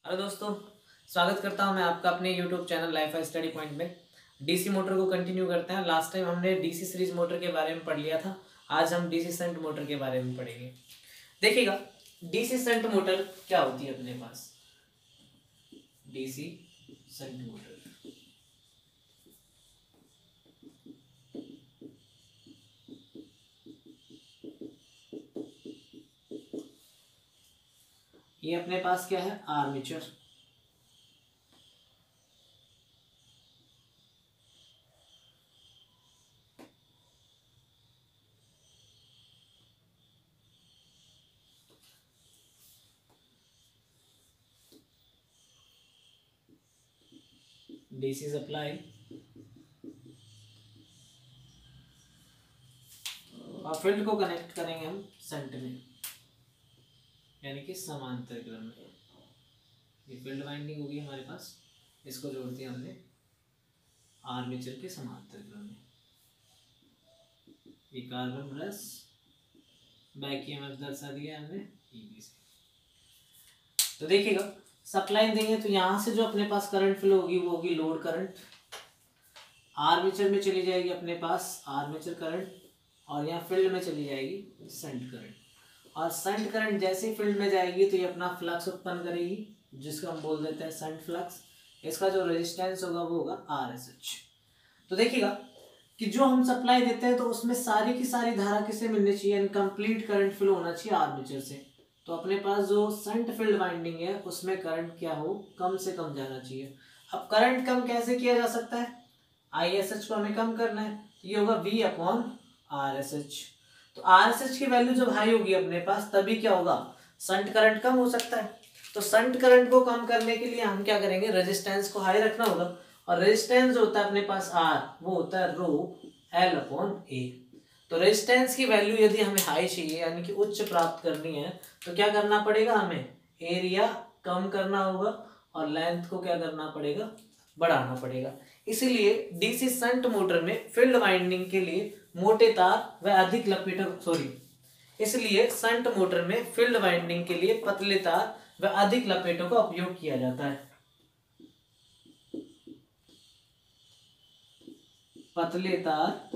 Hello दोस्तों, स्वागत करता हूं मैं आपका अपने YouTube channel life study point में। डीसी मोटर को कंटिन्यू करते हैं। लास्ट टाइम हमने डीसी सीरीज मोटर के बारे में पढ़ लिया था। आज हम डीसी शंट मोटर के बारे में पढ़ेंगे। देखिएगा, डीसी शंट मोटर क्या होती है अपने पास। डीसी शंट मोटर ये अपने पास क्या है, आर्मेचर। डीसी सप्लाई और फील्ड को कनेक्ट करेंगे हम शंट में, यानी कि समांतर क्रम में। ये फील्ड वाइंडिंग होगी हमारे पास, इसको जोड़ दिया हमने आर्मेचर के समांतर क्रम में। ये कार्बन प्लस बैक ईएमएफ दर्शा दिया हमने ईबी से। तो देखिएगा, सप्लाई देंगे तो यहाँ से जो अपने पास करंट फ्लो होगी वो होगी लोड करंट। आर्मेचर में चली जाएगी अपने पास आर्मेचर करंट, और यहाँ फील्ड में चली जाएगी शंट करंट। और शंट करंट जैसे ही फील्ड में जाएगी तो ये अपना फ्लक्स उत्पन्न करेगी, जिसको हम बोल देते हैं शंट फ्लक्स। इसका जो रेजिस्टेंस होगा वो होगा RSH। तो देखिएगा कि जो हम सप्लाई देते हैं तो उसमें सारी की सारी धारा किसे मिलनी चाहिए, यानी कंप्लीट करंट फ्लो होना चाहिए आर्मेचर से। तो अपने पास जो शंट फील्ड वाइंडिंग है उसमें करंट क्या हो, कम से कम जाना चाहिए। अब करंट कम कैसे किया जा सकता है, ISH को हमें कम करना है, ये होगा V/RSH। तो RSH की वैल्यू जब हाई होगी अपने पास तभी क्या होगा, शंट करंट कम हो सकता है। तो शंट करंट को कम करने के लिए हम क्या करेंगे, रेजिस्टेंस को हाई रखना होगा। और रेजिस्टेंस जो होता है अपने पास R, वो होता है ρL/A। तो रेजिस्टेंस की वैल्यू यदि हमें हाई चाहिए, यानी कि उच्च प्राप्त करनी है, तो क्या करना पड़ेगा, हमें एरिया कम करना होगा और लेंथ को क्या करना पड़ेगा, बढ़ाना पड़ेगा। इसीलिए डीसी शंट मोटर में फील्ड वाइंडिंग के लिए मोटे तार व अधिक लपेटों इसलिए शंट मोटर में फील्ड वाइंडिंग के लिए पतले तार व अधिक लपेटों का उपयोग किया जाता है। पतले तार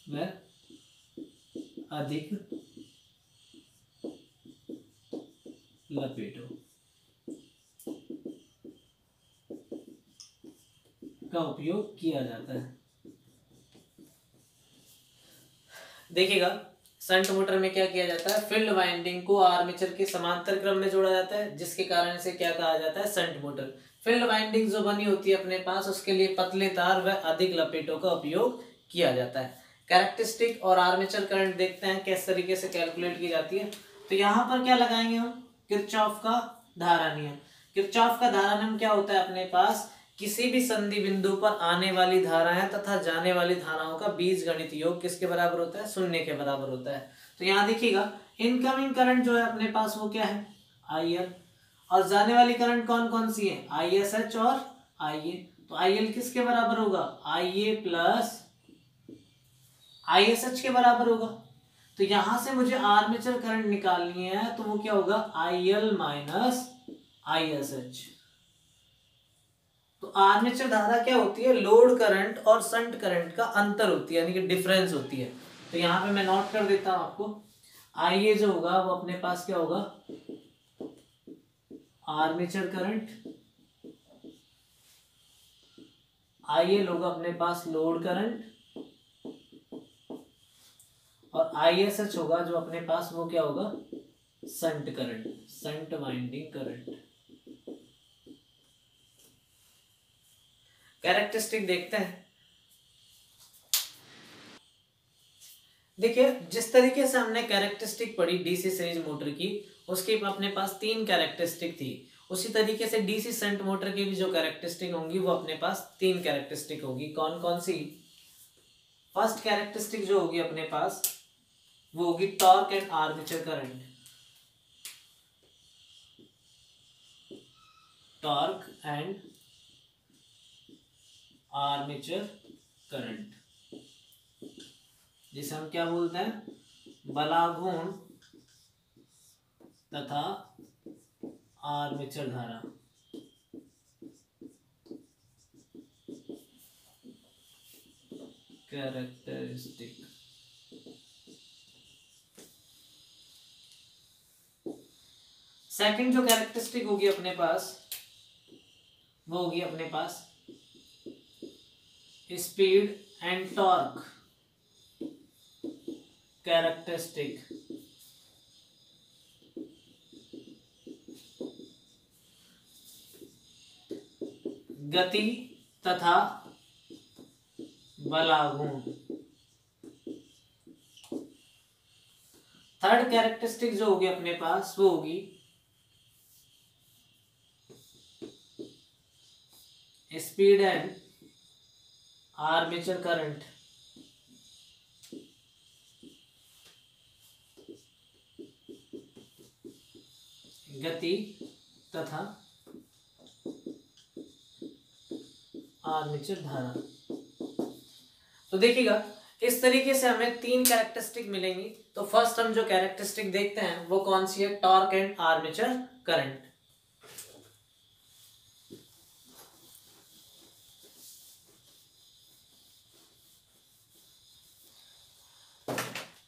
व अधिक लपेटों का उपयोग किया जाता है। देखिएगा, शंट मोटर में क्या किया जाता है, फील्ड वाइंडिंग को आर्मेचर के समांतर क्रम में जोड़ा जाता है, जिसके कारण से क्या कहा जाता है, शंट मोटर। फील्ड वाइंडिंग जो बनी होती है अपने पास, उसके लिए पतले तार व अधिक लपेटों का उपयोग किया जाता है। कैरेक्टरिस्टिक और आर्मेचर करंट देखते हैं किस तरीके से कैलकुलेट की जाती है। तो यहाँ पर क्या लगाएंगे हम, किरचॉफ का धारा नियम। किरचॉफ का धारा नियम क्या होता है अपने पास, किसी भी संधि बिंदु पर आने वाली धाराएं तथा जाने वाली धाराओं का बीजगणित योग किसके बराबर होता है, शून्य के बराबर होता है। तो यहाँ देखिएगा, इनकमिंग करंट जो है अपने पास वो क्या है, IL, और जाने वाली करंट कौन कौन सी है, ISH और IA। तो IL किसके बराबर होगा, IA प्लस ISH के बराबर होगा। तो यहां से मुझे आर्मेचर करंट निकालनी है, तो वो क्या होगा, IL माइनस ISH। तो आर्मेचर धारा क्या होती है, लोड करंट और शंट करंट का अंतर होती है, यानी कि डिफरेंस होती है। तो यहाँ पे मैं नोट कर देता हूं आपको, IA जो होगा वो अपने पास क्या होगा, आर्मेचर करंट, IL होगा अपने पास लोड करंट, और ISH होगा जो अपने पास वो क्या होगा, shunt current, shunt winding current. Characteristic देखते हैं। देखिए, जिस तरीके से हमने कैरेक्टरिस्टिक पढ़ी डीसी सीरीज मोटर की, उसके अपने पास 3 कैरेक्टरिस्टिक थी। उसी तरीके से डीसी शंट मोटर की भी जो कैरेक्टरिस्टिक होंगी वो अपने पास 3 कैरेक्टरिस्टिक होगी। कौन कौन सी, फर्स्ट कैरेक्टरिस्टिक जो होगी अपने पास वो होगी torque and armature current. Torque and armature current, जिसे हम क्या बोलते हैं, बलाघूर्ण तथा आर्मेचर धारा। कैरेक्टरिस्टिक। सेकंड जो कैरेक्टरिस्टिक होगी अपने पास वो होगी अपने पास स्पीड एंड टॉर्क कैरेक्टरिस्टिक। गति तथा बलागुण। थर्ड कैरेक्टरिस्टिक जो होगी अपने पास वो होगी स्पीड एंड आर्मेचर करंट। गति तथा आर्मेचर धारा। तो देखिएगा इस तरीके से हमें तीन कैरेक्टरिस्टिक मिलेंगी। तो फर्स्ट हम जो कैरेक्टरिस्टिक देखते हैं वो कौन सी है, टॉर्क एंड आर्मेचर करंट।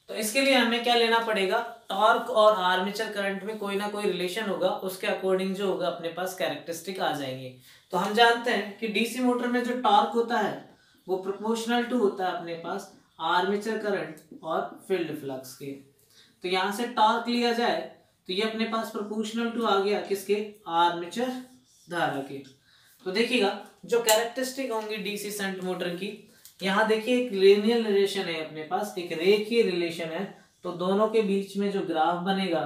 तो इसके लिए हमें क्या लेना पड़ेगा, टॉर्क और आर्मेचर करंट में कोई ना कोई रिलेशन होगा, उसके अकॉर्डिंग जो होगा अपने पास कैरेक्टरिस्टिक आ जाएंगे। तो हम जानते हैं कि डीसी मोटर में जो टॉर्क होता है वो प्रोपोर्शनल टू होता है अपने पास आर्मेचर करंट और फील्ड फ्लक्स के। तो यहां से टॉर्क लिया जाए तो ये अपने पास प्रोपोर्शनल टू आ गया किसके, आर्मेचर धारा के। तो देखिएगा जो कैरेक्टरिस्टिक होंगी डीसी शंट मोटर की, यहाँ देखिए एक लीनियर रिलेशन है अपने पास, एक रेखीय रिलेशन है। तो दोनों के बीच में जो ग्राफ बनेगा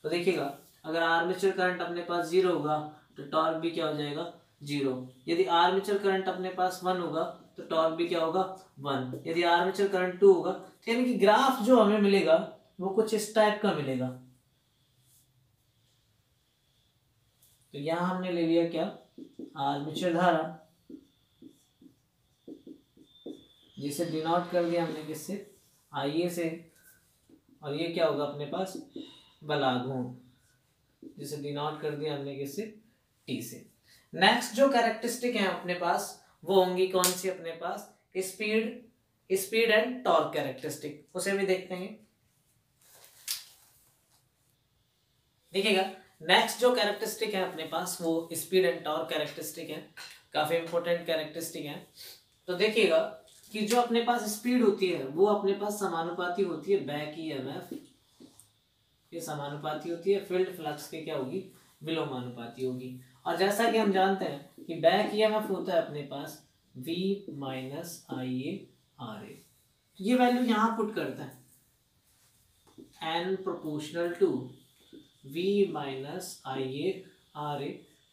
तो देखिएगा अगर आर्मेचर करंट अपने पास 0 होगा तो टॉर्क भी क्या हो जाएगा 0। यदि आर्मेचर करंट अपने पास 1 होगा तो टॉर्क भी क्या होगा 1। यदि आर्मेचर करंट 2 होगा तो यानी कि ग्राफ जो हमें मिलेगा वो कुछ इस टाइप का मिलेगा। तो यहां हमने ले लिया क्या, आर्मेचर धारा, जिसे डिनोट कर दिया हमने किससे, आईए से, और ये क्या होगा अपने पास बलागुण, जिसे डिनोट कर दिया हमने किससे, टी से। नेक्स्ट जो कैरेक्टरिस्टिक है अपने पास वो होंगी कौन सी अपने पास, स्पीड एंड टॉर्क कैरेक्टरिस्टिक, उसे भी देखते हैं। देखिएगा नेक्स्ट जो कैरेक्टरिस्टिक है अपने पास वो स्पीड एंड टॉर्क कैरेक्टरिस्टिक है, काफी इंपॉर्टेंट कैरेक्टरिस्टिक है। तो देखिएगा कि जो अपने पास स्पीड होती है वो अपने पास समानुपाती होती है बैक ईएमएफ के समानुपाती होती है, फील्ड फ्लक्स के क्या होगी, विलोमानुपाती होगी। और जैसा कि हम जानते हैं कि बैक ईएमएफ होता है अपने पास V माइनस IA/RA। तो ये वैल्यू यहां पुट करता है N proportional to V minus IA/RA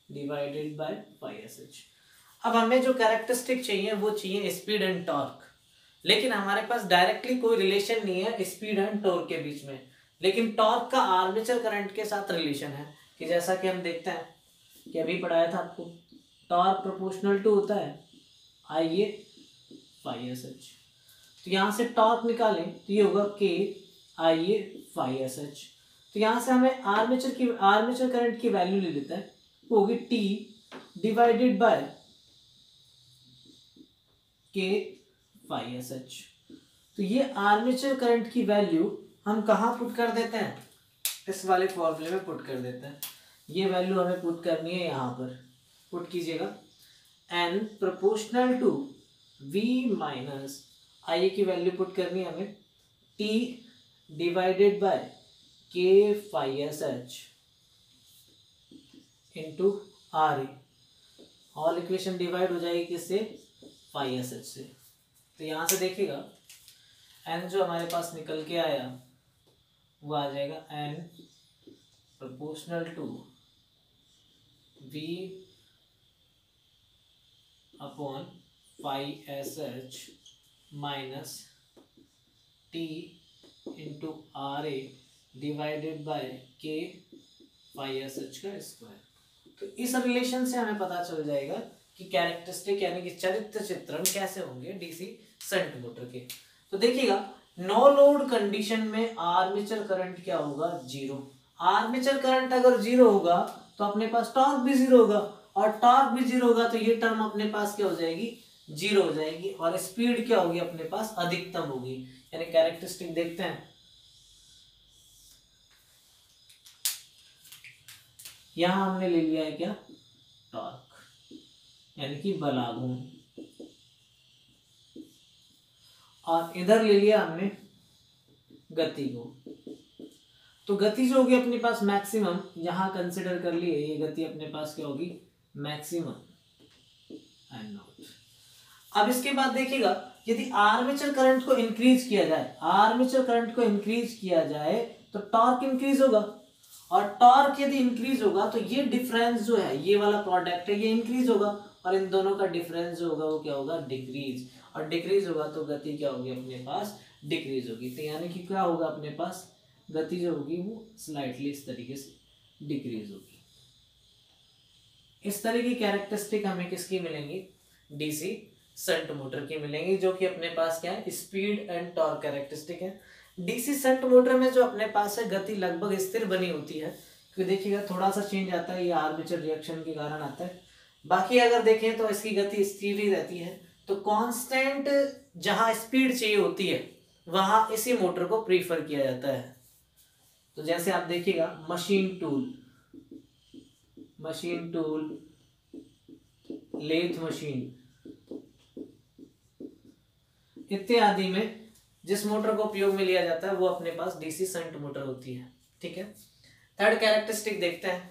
divided by πSH। अब हमें जो कैरेक्टरिस्टिक चाहिए वो चाहिए स्पीड एंड टॉर्क, लेकिन हमारे पास डायरेक्टली कोई रिलेशन नहीं है स्पीड एंड टॉर्क के बीच में, लेकिन टॉर्क का आर्मेचर करंट के साथ रिलेशन है। कि जैसा कि हम देखते हैं कि अभी पढ़ाया था आपको, टॉर्क प्रोपोर्शनल टू होता है IA/πSH। तो यहाँ से टॉर्क निकालें तो ये होगा K IA/πSH। तो यहाँ से हमें आर्मेचर करंट की वैल्यू ले लेता है, वो होगी T डिवाइडेड बाय K/πSH। तो ये आर्मेचर करंट की वैल्यू हम कहाँ पुट कर देते हैं, इस वाले फॉर्मूले में पुट कर देते हैं। ये वैल्यू हमें पुट करनी है, यहाँ पर पुट कीजिएगा N proportional to V minus IA की वैल्यू पुट करनी है हमें T divided by K/πSH into RA। All equation divide हो जाएगी किससे, πSH से। तो यहाँ से देखिएगा N जो हमारे पास निकल के आया वो आ जाएगा N proportional to V upon πSH minus T into RA divided by K/πSH का स्क्वायर। तो इस रिलेशन से हमें पता चल जाएगा कि कैरेक्टरिस्टिक यानी कि चरित्र चित्रण कैसे होंगे डीसी शंट मोटर के। तो देखिएगा नो लोड कंडीशन में आर्मेचर करंट क्या होगा, 0। आर्मेचर करंट अगर 0 होगा तो अपने पास टॉर्क भी जीरो होगा, और टॉर्क भी जीरो होगा तो ये टर्म अपने पास क्या हो जाएगी, जीरो हो जाएगी, और स्पीड क्या होगी अपने पास, अधिकतम होगी। यानी कैरेक्टरिस्टिक देखते हैं, यहां हमने ले लिया है क्या, टॉर्क यानी कि बल आघूर्ण, और इधर ले लिया हमने गति को। तो गति जो होगी अपने पास मैक्सिमम, यहां कंसिडर कर लिए ये गति अपने पास क्या होगी, मैक्सिमम एंड नॉट। अब इसके बाद देखिएगा, यदि आर्मेचर करंट को इंक्रीज किया जाए, आर्मेचर करंट को इंक्रीज किया जाए तो टॉर्क इंक्रीज होगा, और टॉर्क यदि इंक्रीज होगा तो ये डिफरेंस जो है, ये वाला प्रोडक्ट है, ये इंक्रीज होगा, और इन दोनों का डिफरेंस जो होगा वो क्या होगा, डिक्रीज, और डिक्रीज होगा तो गति क्या होगी अपने पास, डिक्रीज होगी। तो यानी कि क्या होगा अपने पास, गति जो होगी वो स्लाइटली इस तरीके से डिक्रीज होगी। इस तरह की कैरेक्टरिस्टिक हमें किसकी मिलेंगी, डीसी शंट मोटर की मिलेंगी, जो कि अपने पास क्या है, स्पीड एंड टॉर्क कैरेक्टरिस्टिक है। डीसी शंट मोटर में जो अपने पास है, गति लगभग स्थिर बनी होती है, क्योंकि देखिएगा थोड़ा सा चेंज आता है, ये आर्मेचर रिएक्शन के कारण आता है। बाकी अगर देखें तो इसकी गति स्थिर ही रहती है। तो कांस्टेंट जहां स्पीड चाहिए होती है वहां इसी मोटर को प्रीफर किया जाता है। तो जैसे आप देखिएगा मशीन टूल, लेथ मशीन इत्यादि में जिस मोटर को उपयोग में लिया जाता है वो अपने पास डीसी शंट मोटर होती है। ठीक है, थर्ड कैरेक्टरिस्टिक देखते हैं।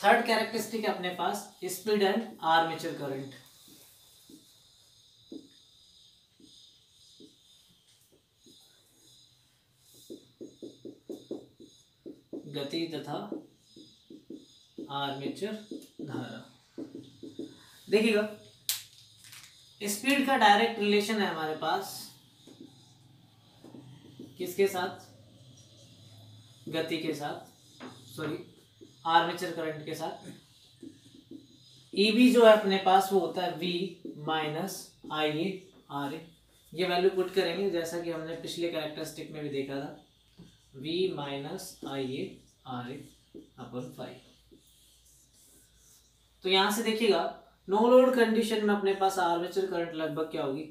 थर्ड कैरेक्टरिस्टिक है अपने पास स्पीड एंड आर्मेचर करंट। गति तथा आर्मेचर धारा। देखिएगा स्पीड का डायरेक्ट रिलेशन है हमारे पास किसके साथ, गति के साथ, सॉरी आर्मेचर करंट के साथ। ईबी जो है अपने पास वो होता है V माइनस IA RA। ये वैल्यू पुट करेंगे जैसा कि हमने पिछले कैरेक्टरिस्टिक में भी देखा था, V माइनस IA RA अपन 5। तो यहां से देखिएगा नो लोड कंडीशन में अपने पास आर्मेचर करंट लगभग क्या होगी,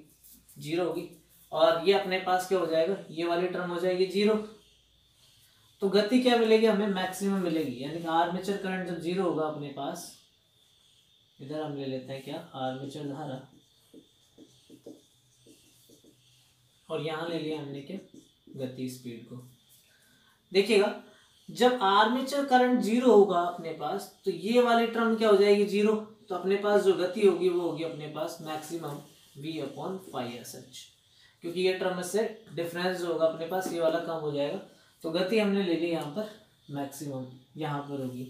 जीरो होगी, और ये अपने पास क्या हो जाएगा, ये वाली टर्म हो जाएगी जीरो। तो गति क्या मिलेगी हमें, मैक्सिमम मिलेगी। यानी कि आर्मेचर करंट जब जीरो होगा अपने पास, इधर हम ले लेते हैं क्या, आर्मेचर धारा, और यहां ले लिया हमने क्या, गति स्पीड को। देखिएगा जब आर्मेचर करंट जीरो होगा अपने पास तो ये वाली टर्म क्या हो जाएगी, जीरो। तो अपने पास जो गति होगी वो होगी अपने पास मैक्सिमम V/5SH, क्योंकि ये टर्म से डिफरेंस जो होगा अपने पास ये वाला कम हो जाएगा। तो गति हमने ले ली यहाँ पर मैक्सिमम, यहाँ पर होगी।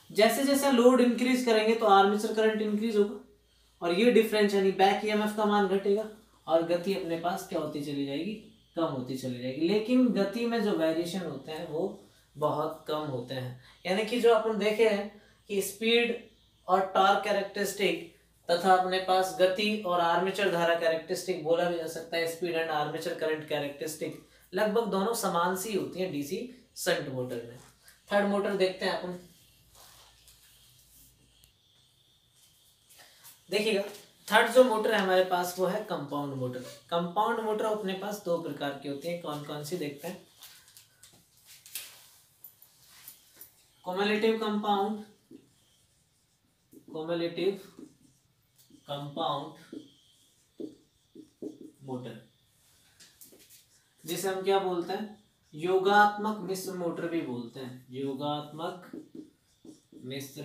जैसे जैसे लोड इंक्रीज करेंगे तो आर्मेचर करंट इंक्रीज होगा, और ये डिफरेंस यानी बैक ईएमएफ का मान घटेगा, और गति अपने पास क्या होती चली जाएगी, कम होती चली जाएगी। लेकिन गति में जो वेरिएशन होते हैं वो बहुत कम होते हैं। यानी कि जो अपन देखे हैं कि स्पीड और टॉर्क कैरेक्टरिस्टिक तथा अपने पास गति और आर्मेचर धारा कैरेक्टरिस्टिक बोला भी जा सकता है, speed and armature current characteristic लगभग दोनों समान सी होती है डीसी शंट मोटर में। थर्ड मोटर देखते हैं अपन। देखिएगा थर्ड जो मोटर है हमारे पास वो है कंपाउंड मोटर। कंपाउंड मोटर अपने पास दो प्रकार की होती है, कौन कौन सी देखते हैं। कम्युलेटिव कंपाउंड मोटर, जिसे हम क्या बोलते हैं, योगात्मक मिश्र मोटर भी बोलते हैं, योगात्मक मिश्र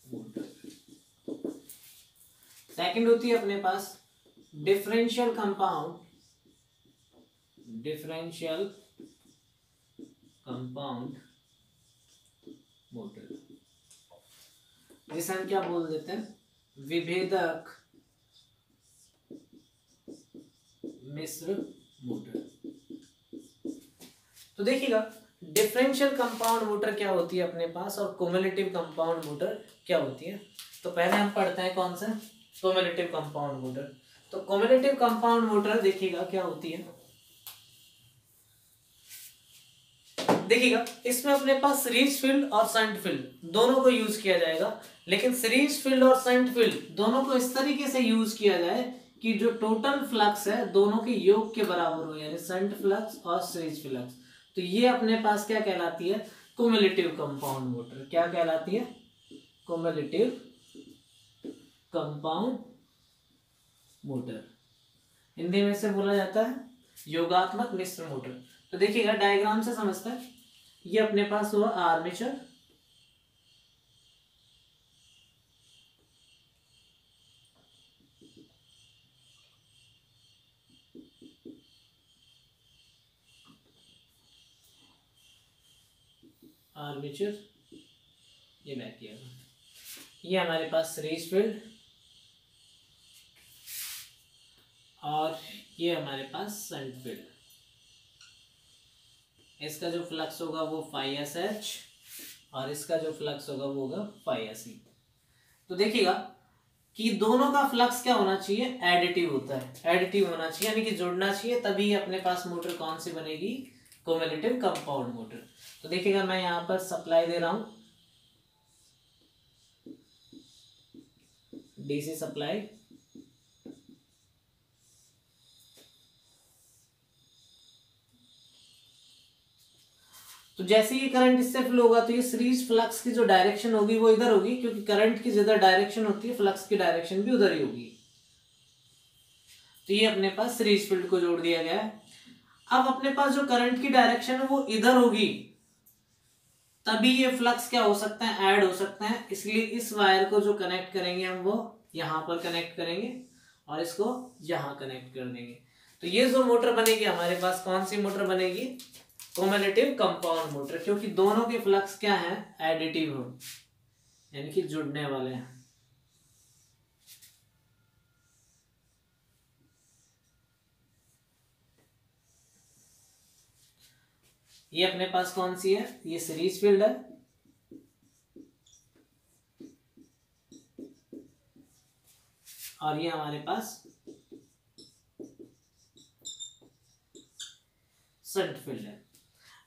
मोटर। सेकंड होती है अपने पास डिफरेंशियल कंपाउंड मोटर, जिसे हम क्या बोल देते हैं, विभेदक मिश्र मोटर। तो देखिएगा डिफरेंशियल कंपाउंड मोटर क्या होती है अपने पास, और क्युमुलेटिव कंपाउंड मोटर क्या होती है। तो पहले हम पढ़ते हैं कौन सा, क्युमुलेटिव कंपाउंड मोटर। तो क्युमुलेटिव कंपाउंड मोटर देखिएगा क्या होती है। देखिएगा इसमें अपने पास सीरीज फील्ड और शंट फील्ड दोनों को यूज किया जाएगा, लेकिन सीरीज फील्ड और शंट फील्ड दोनों को इस तरीके से यूज किया जाए कि जो टोटल फ्लक्स है दोनों के योग के बराबर हो, यानी शंट फ्लक्स और सीरीज फ्लक्स। तो ये अपने पास क्या कहलाती है, क्युमुलेटिव कंपाउंड मोटर। क्या कहलाती है, क्युमुलेटिव कंपाउंड मोटर। हिंदी में से बोला जाता है योगात्मक मिश्र मोटर। तो देखिएगा डायग्राम से समझते हैं, ये अपने पास हुआ आर्मेचर, आर्मेचर, ये बैक किया, ये हमारे पास सीरीज फील्ड और ये हमारे पास शंट फील्ड। इसका जो फ्लक्स होगा वो φSH और इसका जो फ्लक्स होगा वो होगा φSE। तो देखिएगा कि दोनों का फ्लक्स क्या होना चाहिए, एडिटिव होता है, एडिटिव होना चाहिए, यानी कि जुड़ना चाहिए, तभी अपने पास मोटर कौन सी बनेगी, क्युमुलेटिव कंपाउंड मोटर। तो देखिएगा मैं यहाँ पर सप्लाई दे रहा हूं, डीसी सप्लाई, तो जैसे ही करंट इससे फ्लो होगा तो ये सीरीज फ्लक्स की जो डायरेक्शन होगी वो इधर होगी, क्योंकि करंट की जिधर डायरेक्शन होती है फ्लक्स की डायरेक्शन भी उधर ही होगी। तो ये अपने पास सीरीज फील्ड को जोड़ दिया गया है। अब अपने पास जो करंट की डायरेक्शन है वो इधर होगी, तभी ये फ्लक्स क्या हो सकता है, ऐड हो सकता है। इसलिए इस वायर को जो कनेक्ट करेंगे हम वो यहां पर कनेक्ट करेंगे और इसको यहां कनेक्ट कर देंगे। तो ये जो मोटर बनेगी हमारे पास, कौन सी मोटर बनेगी, क्युमुलेटिव कंपाउंड मोटर, क्योंकि दोनों के फ्लक्स क्या है, एडिटिव हो, यानी कि जुड़ने वाले हैं। ये अपने पास कौन सी है, ये सीरीज फील्ड है, और ये हमारे पास शंट फील्ड है।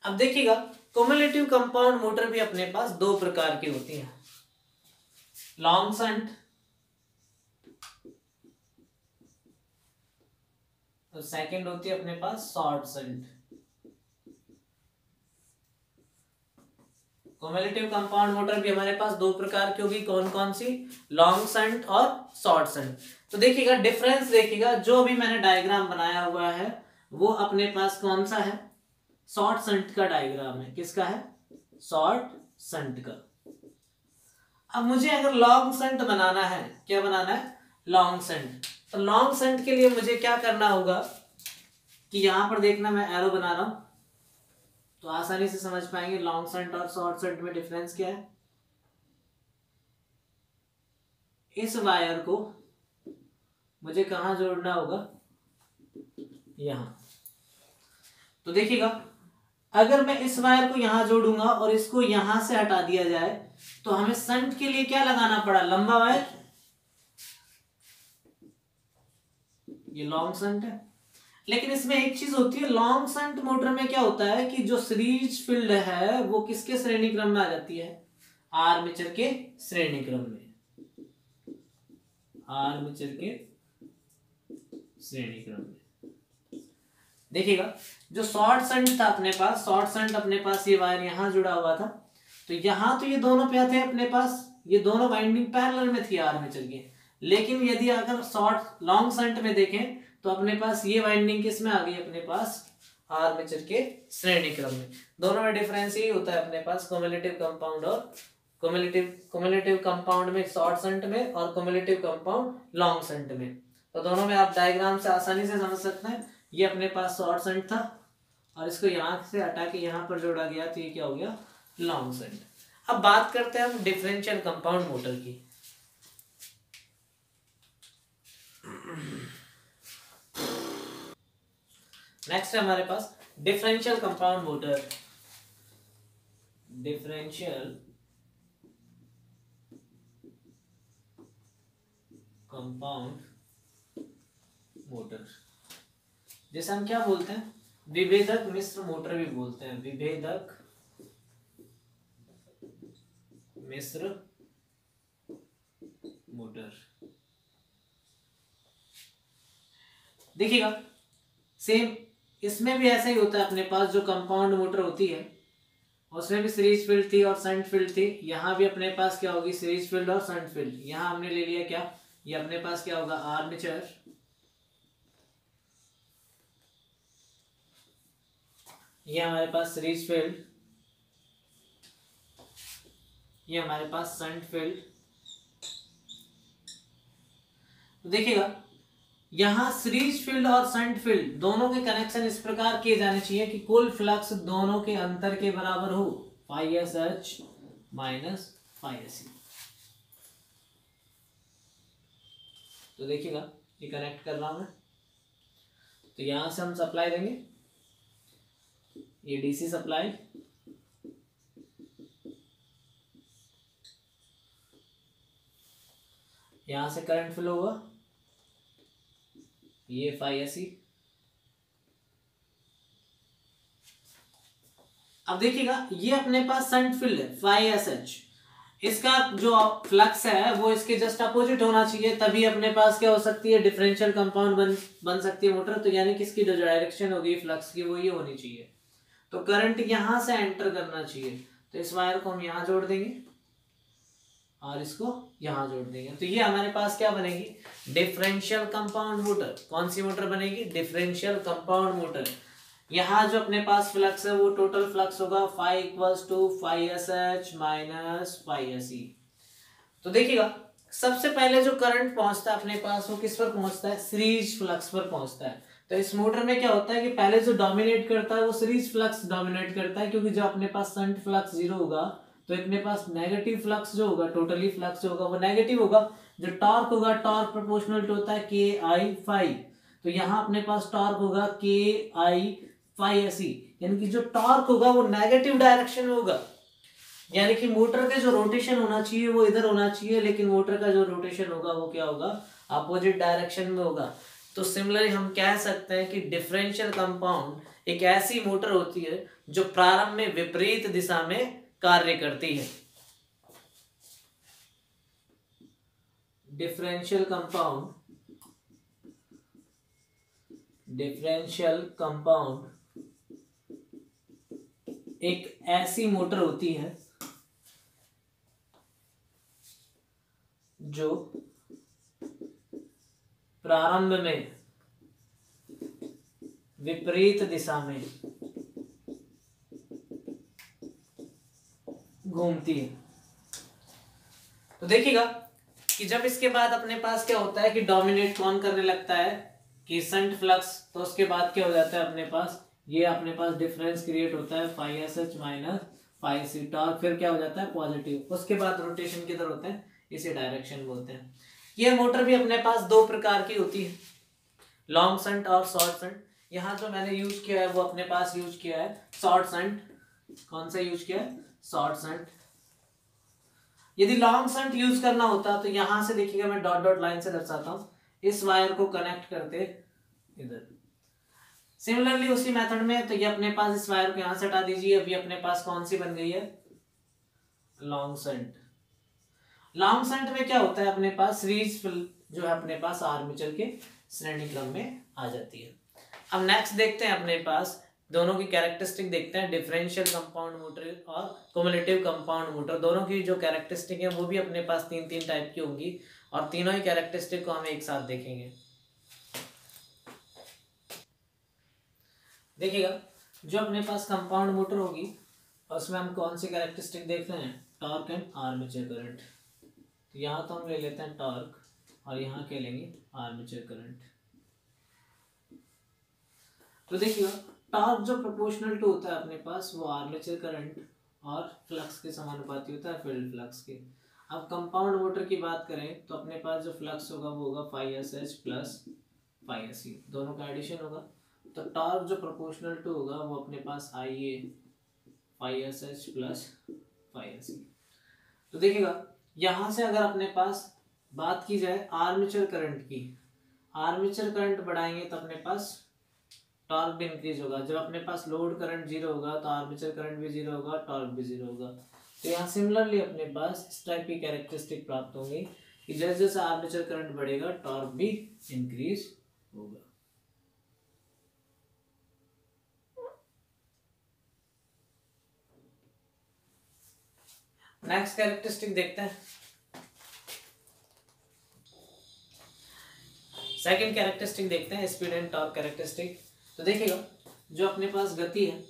अब देखिएगा क्युमुलेटिव कंपाउंड मोटर भी अपने पास दो प्रकार की होती है, लॉन्ग शंट और सेकंड होती है अपने पास short shunt. Cumulative compound motor भी हमारे पास दो प्रकार की होगी, कौन कौन सी, लॉन्ग शंट और शॉर्ट शंट। तो देखिएगा डिफरेंस, देखिएगा जो भी मैंने डायग्राम बनाया हुआ है वो अपने पास कौन सा है, शॉर्ट शंट का डायग्राम है। किसका है, शॉर्ट शंट का। अब मुझे अगर लॉन्ग शंट बनाना है, क्या बनाना है, लॉन्ग शंट, तो लॉन्ग शंट के लिए मुझे क्या करना होगा कि यहां पर देखना मैं एरो बना रहा हूं तो आसानी से समझ पाएंगे लॉन्ग शंट और शॉर्ट शंट में डिफरेंस क्या है। इस वायर को मुझे कहां जोड़ना होगा, यहां। तो देखिएगा अगर मैं इस वायर को यहां जोड़ूंगा और इसको यहां से हटा दिया जाए तो हमें शंट के लिए क्या लगाना पड़ा, लंबा वायर, ये लॉन्ग शंट है। लेकिन इसमें एक चीज होती है, लॉन्ग शंट मोटर में क्या होता है कि जो सीरीज फील्ड है वो किसके श्रेणी क्रम में आ जाती है, आर्मेचर के श्रेणी क्रम में, आर्मेचर के श्रेणी क्रम में। देखिएगा जो शॉर्ट शंट था अपने पास, शॉर्ट शंट अपने पास ये वायर यहां जुड़ा हुआ था, तो यहां तो ये दोनों पे थे अपने पास, ये दोनों वाइंडिंग पैरेलल में थी आर्मेचर के। लेकिन यदि अगर शॉर्ट लॉन्ग शंट में देखें तो अपने पास ये वाइंडिंग किस में आ गई, अपने पास आर्मेचर के श्रेणी क्रम में। दोनों में डिफरेंस यही होता है अपने पास, क्युमुलेटिव कंपाउंड और क्युमुलेटिव कंपाउंड में शॉर्ट शंट में और क्युमुलेटिव कंपाउंड लॉन्ग शंट में। तो दोनों में आप डायग्राम से आसानी से समझ सकते हैं। ये अपने पास शॉर्ट शंट था और इसको यहां से हटा के यहां पर जोड़ा गया तो ये क्या हो गया, लॉन्ग शंट। अब बात करते हैं हम डिफरेंशियल कंपाउंड मोटर की। नेक्स्ट है हमारे पास differential compound motor. Differential compound motor, जैसे हम क्या बोलते हैं, विभेदक मिश्र मोटर भी बोलते हैं, विभेदक मिश्र मोटर। देखिएगा सेम इसमें भी ऐसा ही होता है, अपने पास जो कंपाउंड मोटर होती है उसमें भी सीरीज फील्ड थी और शंट फील्ड थी। यहां भी अपने पास क्या होगी, सीरीज फील्ड और शंट फील्ड। यहां हमने ले लिया क्या, ये अपने पास क्या होगा, आर्मेचर, ये हमारे पास सीरीज फील्ड, ये हमारे पास शंट फील्ड। तो देखिएगा यहां सीरीज फील्ड और शंट फील्ड दोनों के कनेक्शन इस प्रकार किए जाने चाहिए कि कुल फ्लक्स दोनों के अंतर के बराबर हो, phi S H minus phi S C. तो देखिएगा ये कनेक्ट कर रहा हूं मैं, तो यहां से हम सप्लाई देंगे, ये डीसी सप्लाई, यहां से करंट फ्लो हुआ, ये फाई एस सी। अब देखिएगा ये अपने पास शंट फील्ड है फाई एस एच, इसका जो फ्लक्स है वो इसके जस्ट अपोजिट होना चाहिए, तभी अपने पास क्या हो सकती है, डिफरेंशियल कंपाउंड बन सकती है मोटर। तो यानी कि इसकी जो डायरेक्शन होगी फ्लक्स की वो ये होनी चाहिए, तो करंट यहां से एंटर करना चाहिए। तो इस वायर को हम यहां जोड़ देंगे और इसको यहां जोड़ देंगे, तो ये हमारे पास क्या बनेगी, डिफरेंशियल कंपाउंड मोटर। कौन सी मोटर बनेगी, डिफरेंशियल कंपाउंड मोटर। यहाँ जो अपने पास फ्लक्स है वो टोटल फ्लक्स होगा phi equals to phi S H minus phi S E. तो देखिएगा सबसे पहले जो करंट पहुंचता है अपने पास वो किस पर पहुंचता है, सीरीज फ्लक्स पर पहुंचता है। तो इस मोटर में क्या होता है कि पहले जो डोमिनेट करता है वो सीरीज फ्लक्स डोमिनेट करता है, क्योंकि जो अपने पास शंट फ्लक्स जीरो होगा तो अपने पास नेगेटिव फ्लक्स जो होगा, टोटली फ्लक्स जो होगा वो नेगेटिव होगा। जो टॉर्क होगा, टॉर्क प्रोपोर्शनल टू होता है के आई फाई, तो यहाँ अपने पास टॉर्क होगा के आई फाई एस ई, यानी कि जो टॉर्क होगा वो नेगेटिव डायरेक्शन में होगा, यानी कि मोटर के जो रोटेशन होना चाहिए वो इधर होना चाहिए, लेकिन मोटर का जो रोटेशन होगा वो क्या होगा, अपोजिट डायरेक्शन में होगा। तो सिमिलरली हम कह सकते हैं कि डिफरेंशियल कंपाउंड एक ऐसी मोटर होती है जो प्रारंभ में विपरीत दिशा में कार्य करती है। डिफरेंशियल कंपाउंड एक ऐसी मोटर होती है जो प्रारंभ में विपरीत दिशा में घूमती है। तो देखिएगा कि जब इसके बाद अपने पास क्या होता है कि डोमिनेट कौन करने लगता है, कि शंट फ्लक्स, तो उसके बाद क्या हो जाता है अपने पास, ये अपने पास डिफरेंस क्रिएट होता है phi S H minus phi C, torque फिर क्या हो जाता है पॉजिटिव। उसके बाद रोटेशन किधर होते हैं, इसी डायरेक्शन में होते हैं। ये मोटर भी अपने पास दो प्रकार की होती है, लॉन्ग शंट और शॉर्ट शंट। यहाँ जो मैंने यूज किया है वो अपने पास यूज किया है शॉर्ट शंट। कौन सा यूज किया है, शॉर्ट शंट। यदि लॉन्ग शंट यूज करना होता तो यहां से देखिएगा मैं डॉट डॉट लाइन से दर्शाता हूं, इस वायर को कनेक्ट करते इधर। सिमिलरली उसी मेथड में, तो ये अपने पास इस वायर को यहां से हटा दीजिए, अभी अपने पास कौन सी बन गई है, लॉन्ग शंट। लॉन्ग शंट में क्या होता है अपने पास सीरीज जो है अपने पास आर्मेचर के श्रेणी क्रम में आ जाती है। अब नेक्स्ट देखते हैं अपने पास दोनों की कैरेक्टरिस्टिक देखते हैं, डिफरेंशियल कंपाउंड मोटर और क्युमुलेटिव कंपाउंड मोटर। दोनों की जो कैरेक्टरिस्टिक है वो भी अपने पास तीन तीन टाइप की होंगी और तीनों ही कैरेक्टरिस्टिक को हम एक साथ देखेंगे। देखिएगा जो अपने पास कंपाउंड मोटर होगी उसमें हम कौन सी कैरेक्टरिस्टिक देख रहे हैं, टॉर्क एंड आर्मेचर करंट। तो यहाँ तो हम ले लेते हैं टॉर्क और यहाँ क्या लेंगे, आर्मेचर करंट। तो देखिएगा टॉर्क जो प्रोपोर्शनल टू होता है अपने पास वो आर्मेचर करंट और फ्लक्स के समानुपाती होता है, फील्ड फ्लक्स के। अब कंपाउंड मोटर की बात करें तो अपने पास जो फ्लक्स होगा वो होगा phi S H plus phi S C, दोनों का एडिशन होगा। तो टॉर्क जो प्रोपोर्शनल टू होगा वो अपने पास I A phi S H plus phi S C. तो देखिएगा यहाँ से अगर अपने पास बात की जाए आर्मेचर करंट की, आर्मेचर करंट बढ़ाएंगे तो अपने पास टॉर्क भी इंक्रीज होगा। जब अपने पास लोड करंट जीरो होगा तो आर्मेचर करंट भी जीरो होगा, टॉर्क भी जीरो होगा। तो यहाँ सिमिलरली अपने पास इस टाइप की कैरेक्टरिस्टिक प्राप्त होंगी कि जैसे जैसे आर्मेचर करंट बढ़ेगा टॉर्क भी इंक्रीज होगा। नेक्स्ट कैरेक्टरिस्टिक देखते हैं। सेकंड कैरेक्टरिस्टिक देखते हैं, स्पीड एंड टॉर्क कैरेक्टरिस्टिक। तो देखिएगा जो अपने पास गति है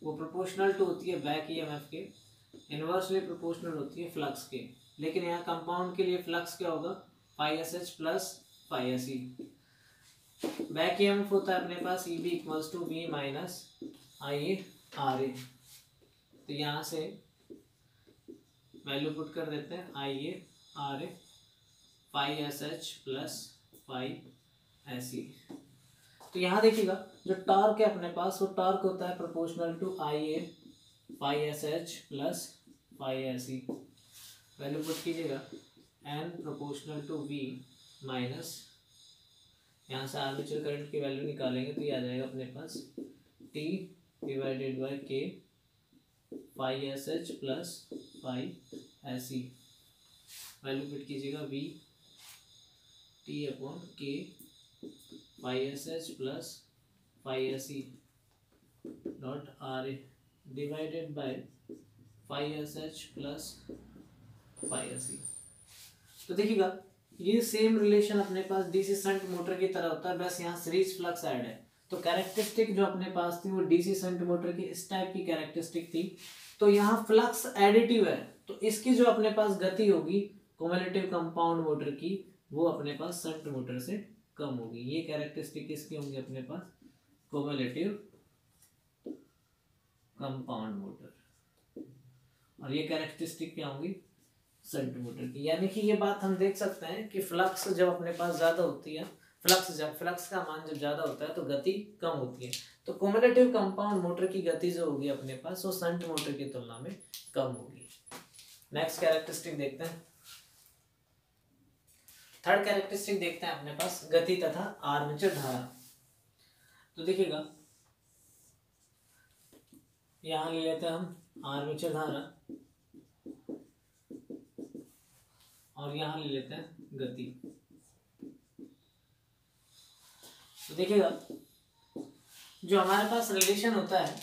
वो प्रोपोर्शनल टू होती है बैक ईएमएफ के, इनवर्सली प्रोपोर्शनल होती है फ्लक्स के। लेकिन यहाँ कंपाउंड के लिए फ्लक्स क्या होगा, phi S H plus phi S E. Back EMF होता है अपने पास E B equals to V minus I A R A. तो यहाँ से वैल्यू पुट कर देते हैं, I A R A phi S H plus phi S E. तो यहाँ देखिएगा जो टॉर्क है अपने पास वो टॉर्क होता है proportional to I A phi S H plus phi S E. Value put कीजिएगा, N proportional to V minus, यहाँ से आर्मेचर करंट की वैल्यू निकालेंगे तो ये आ जाएगा अपने पास T divided by K phi S H plus phi S E. Value put कीजिएगा V T upon K phi S H plus phi S E dot R A divided by phi S H plus phi S E. तो देखिएगा ये same relation अपने पास DC shunt motor की तरह होता है, बस यहाँ सीरीज फ्लक्स ऐड है। तो कैरेक्टरिस्टिक जो अपने पास थी वो डीसी शंट मोटर की इस टाइप की कैरेक्टरिस्टिक थी। तो यहाँ फ्लक्स एडिटिव है, तो इसकी जो अपने पास गति होगी क्युमुलेटिव कंपाउंड मोटर की वो अपने पास शंट मोटर से कम होगी। ये कैरेक्टरिस्टिक किसकी होंगी अपने पास, क्युमुलेटिव कंपाउंड मोटर, और ये कैरेक्टरिस्टिक क्या होंगी, शंट मोटर की। यानी कि ये बात हम देख सकते हैं कि फ्लक्स जब अपने पास ज्यादा होती है, फ्लक्स का मान जब ज्यादा होता है तो गति कम होती है। तो क्युमुलेटिव कंपाउंड मोटर की गति जो होगी अपने पास वो शंट मोटर की तुलना में कम होगी। नेक्स्ट कैरेक्टरिस्टिक देखते हैं। थर्ड कैरेक्टरिस्टिक देखते हैं अपने पास गति तथा आर्मेचर धारा। तो देखिएगा यहां ले लेते हैं हम आर्मेचर धारा और यहां ले लेते हैं गति। तो देखिएगा जो हमारे पास रिलेशन होता है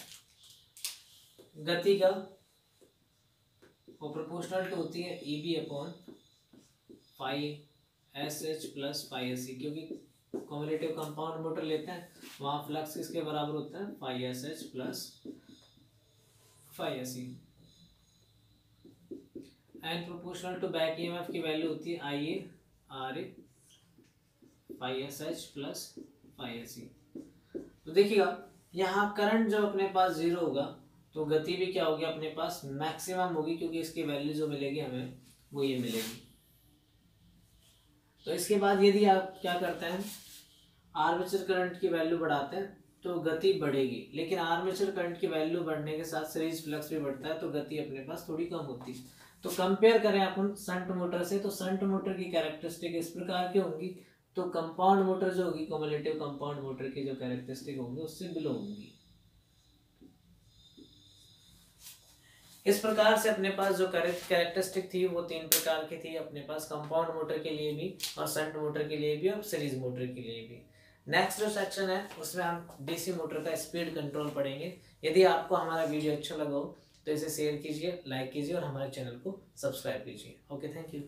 गति का वो प्रोपोर्शनल टू होती है E B upon phi S H plus phi S E, क्योंकि क्युमुलेटिव कंपाउंड मोटर लेते हैं वहाँ फ्लक्स किसके बराबर होता है, phi S H plus phi S E. And proportional to back EMF की वैल्यू होती है I A R A phi S H plus phi S E. तो देखिएगा यहाँ करंट जो अपने पास जीरो होगा तो गति भी क्या होगी अपने पास मैक्सिमम होगी, क्योंकि इसकी वैल्यू जो मिलेगी हमें वो ये मिलेगी। तो इसके बाद यदि आप क्या करते हैं आर्मेचर करंट की वैल्यू बढ़ाते हैं तो गति बढ़ेगी, लेकिन आर्मेचर करंट की वैल्यू बढ़ने के साथ सीरीज फ्लक्स भी बढ़ता है तो गति अपने पास थोड़ी कम होती है। तो कंपेयर करें अपन शंट मोटर से, तो शंट मोटर की कैरेक्टरिस्टिक इस प्रकार की होंगी, तो कंपाउंड मोटर जो होगी क्युमुलेटिव कंपाउंड मोटर की जो कैरेक्टरिस्टिक होंगी उससे बिलो होंगी। इस प्रकार से अपने पास जो कैरेक्टरिस्टिक थी वो तीन प्रकार की थी अपने पास, कंपाउंड मोटर के लिए भी और शंट मोटर के लिए भी और सीरीज मोटर के लिए भी। नेक्स्ट जो सेक्शन है उसमें हम डीसी मोटर का स्पीड कंट्रोल पढ़ेंगे। यदि आपको हमारा वीडियो अच्छा लगा हो तो इसे शेयर कीजिए, लाइक कीजिए और हमारे चैनल को सब्सक्राइब कीजिए। Okay, thank you.